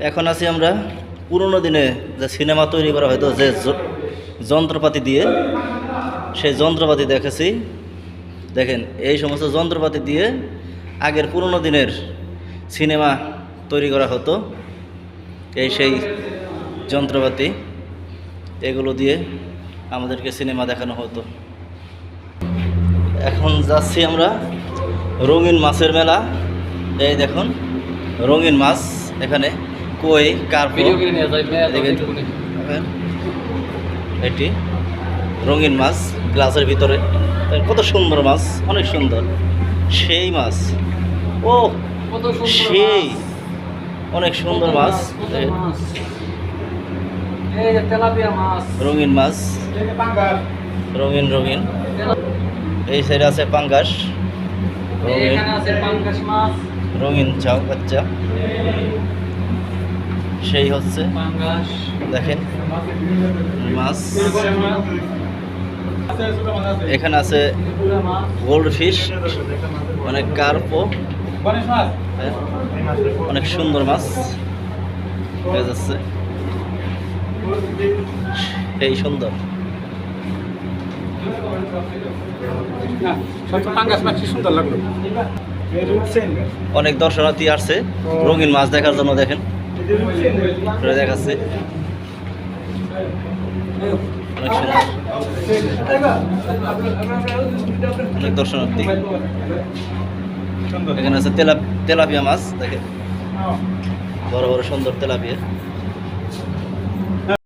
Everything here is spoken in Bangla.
এখন আছি আমরা পুরনো দিনে যে সিনেমা তৈরি করা হয়তো যে যন্ত্রপাতি দিয়ে, সেই যন্ত্রপাতি দেখেছি। দেখেন, এই সমস্ত যন্ত্রপাতি দিয়ে আগের পুরনো দিনের সিনেমা তৈরি করা হতো। এই সেই যন্ত্রপাতি, এগুলো দিয়ে আমাদেরকে সিনেমা দেখানো হতো। এখন যাচ্ছি আমরা রঙিন মাছের মেলা। এই দেখুন রঙিন মাছ, এখানে কই, কার্পো, এটি রঙিন মাছ গ্লাসের ভিতরে। কত সুন্দর মাছ, অনেক সুন্দর, সেই মাছ, ও সেই অনেক সুন্দর মাছ, রঙিন মাছ, রঙিন রঙিন। এই সাইডে আছে পাঙ্গাস, রঙিন চাও বাচ্চা, সেই হচ্ছে দেখেন মাছ। এখানে আছে গোল্ড ফিশ, অনেক কার্পো, অনেক সুন্দর মাছ হয়ে যাচ্ছে, এই সুন্দর। অনেক দর্শনার্থী আসছে রঙিন মাছ দেখার জন্য। দেখেন দেখাচ্ছে অনেক সুন্দর, অনেক দর্শনার্থী। এখানে আছে তেলাপিয়া মাছ, দেখেন বড় বড় সুন্দর তেলাপিয়া।